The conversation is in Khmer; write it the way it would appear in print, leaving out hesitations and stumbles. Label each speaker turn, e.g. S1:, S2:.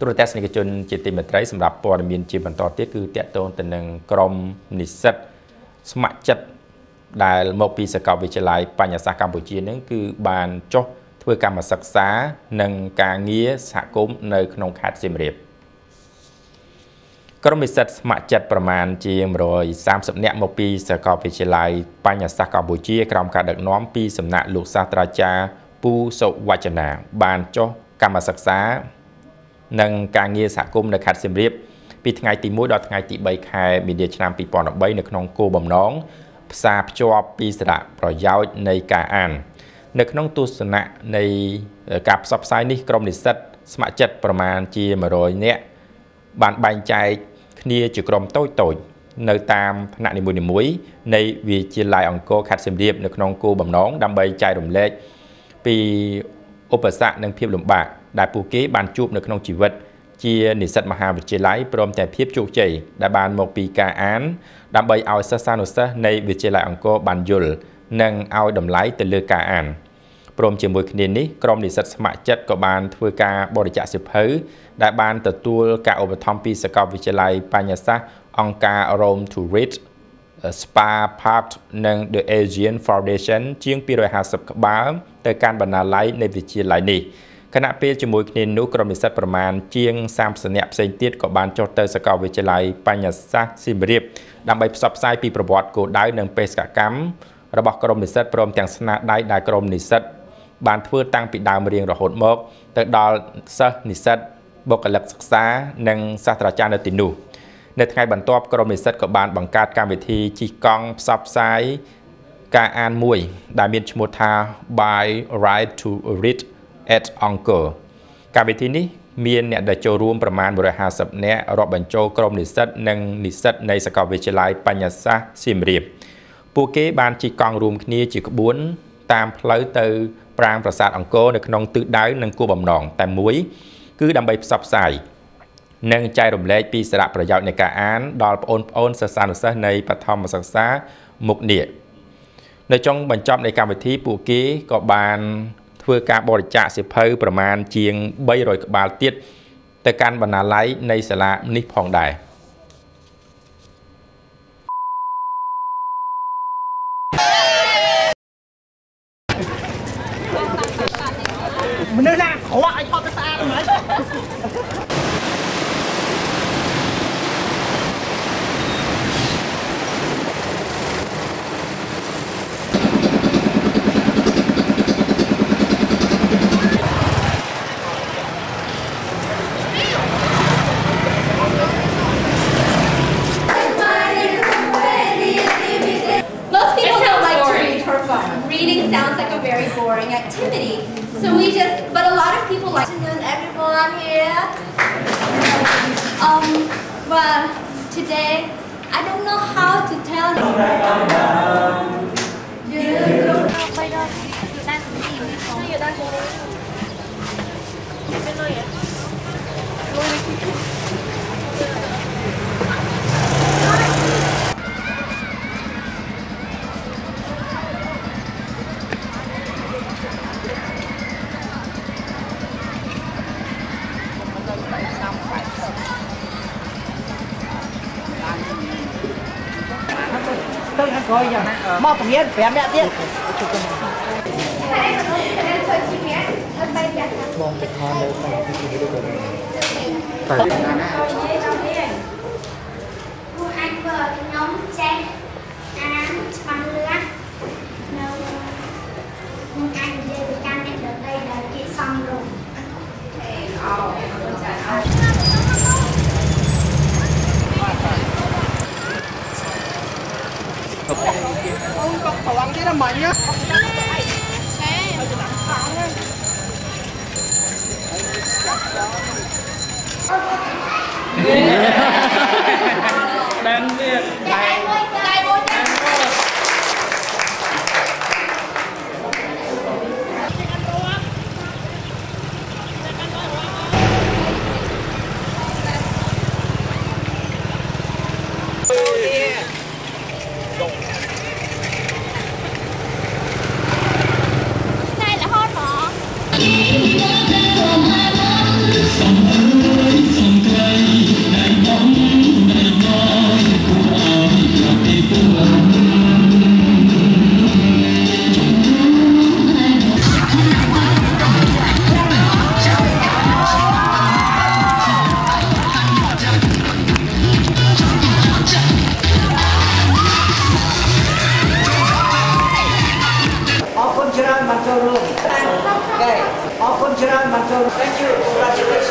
S1: ទូរទស្សនិកជនជាទីមេត្រីសម្រាប់ព័ត៌មានជាបន្តទៀតគឺតាក់ទងទៅនឹងក្រុមនិស្សិតស្ម័គ្រចិត្តដែលមកពីសាកលវិទ្យាល័យបញ្ញសាស្ត្រកម្ពុជានឹងគឺបានចុះធ្វើកម្មសិក្សានិងការងារសហគមន៍នៅក្នុងខេត្តសៀមរាបក្រុមនិស្សិតស្ម័គ្រចិត្តប្រមាណជា130នាក់មកពីសាកលវិទ្យាល័យបញ្ញសាស្ត្រកម្ពុជាក្រោមការដឹកនាំពីសំណាក់លោកសាស្ត្រាចារ្យពូសុវចនាបានចុះកម្មសិក្សានិងការងារសហគមន៍នៅខេត្តសៀមរាបពីថ្ងៃទី1ដល់ថ្ងៃទី3ខែមីនាឆ្នាំ2013នៅក្នុងគោលបំណងផ្សារភ្ជាប់ពីសារៈប្រយោជន៍នៃការអាននៅក្នុងទស្សនៈនៃការផ្សព្វផ្សាយនេះក្រុមនិស្សិតស្ម័គ្រចិត្តប្រមាណជា100នាក់បានបែងចែកគ្នាជាក្រុមតូចៗនៅតាមថ្នាក់នីមួយៗនៃវិទ្យាល័យអង្គរខេត្តសៀមរាបនៅក្នុងគោលបំណងដើម្បីចែករំលែកពីឧបសគ្គនិងភាពលំបាកដែលពួកគេបានជួបនៅក្នុងជីវិតជានិស្សិតមហាវិទ្យាល័យព្រមទាំងភាពជោគជ័យដែលបានមកពីការអានដើម្បីឲ្យសិស្សានុសិស្សនៃវិទ្យាល័យអង្គរបានយល់និងឲ្យតម្លៃទៅលើការអានព្រមជាមួយគ្នានេះក្រុមនិស្សិតស្ម័គ្រចិត្តក៏បានធ្វើការបរិច្ចាគសៀវភៅដែលបានទទួលការឧបត្ថម្ភពីសាកលវិទ្យាល័យបញ្ញសាស្ត្រអង្គការ Rome to Read Spa Part និង The Asian Foundation ជាង250ក្បាលទៅកាន់បណ្ណាល័យនៃវិទ្យាល័យនេះខណៈពេលជាមួយគ្នានោះក្រុមនិស្សិតប្រមាណជាង30នាក់ផ្សេងទៀតក៏បានចុះទៅសាកលវិទ្យាល័យបញ្ញសាស្ត្រសៀមរាបដើម្បីផ្សព្វផ្សាយពីប្រវត្តិគោលដៅនិងបេសកកម្មរបស់ក្រុមនិស្សិតព្រមទាំងស្នាដៃដែលក្រុមនិស្សិតបានធ្វើតាំងពីដើមរៀងរហូតមកទៅដល់សិស្សនិស្សិតបុគ្គលិកសិក្សានិងសាស្ត្រាចារ្យនៅទីនោះនៅថ្ងៃបន្ទាប់ក្រុមនិស្សិតក៏បានបង្កើតកម្មវិធីជិះកង់ផ្សព្វផ្សាយការអានមួយដែលមានឈ្មោះថា By Ride to Read at Angkor កម្មវិធីនេះមានអ្នកដែលចូលរួមប្រមាណ150នាក់រាប់បញ្ចូលក្រុមនិស្សិតនិងនិស្សិតនៃសាកលវិទ្យាល័យបញ្ញសាស្ត្រសៀមរាបពួកគេបានជិះកង់រួមគ្នាជាក្បួនតាមផ្លូវទៅប្រាង្គប្រាសាទអង្គរនៅក្នុងទិសដៅនិងគោលបំណងតែមួយគឺដើម្បីផ្សព្វផ្សាយនិងចែករំលែកពីសារៈប្រយោជន៍នៃការអានដល់បងប្អូនសិស្សានុសិស្សនៃបឋមសិក្សាមុខនេះនៅចុងបញ្ចប់នៃកម្មវិធីពួកគេក៏បានធ្វើការបរិច្ចាគសៀវភៅប្រមាណជាង300ក្បាលទៀតទៅកាន់បណ្ណាល័យនៃសាលានេះផងដែរ
S2: មនុស្សណាក្រក់ឲ្យថតទៅស្អាតហ្មង
S3: Reading sounds like a very boring activity. So but a lot of people like to know everyone here. Well, today I don't know how to tell you.
S2: Tôi ăn coi giờ mò phẳng nhiên phải ăn mẹ tiết mong cái con đâu phải cái gì đâu phải
S3: anh vợ nhóm tranh án bằng lửa anh về với cha mẹ ở đây là chị xong rồi
S2: ông cọc khẩu ăn chứ là mạnh nhá đang đi ច្រើនបានចូល Thank you congratulations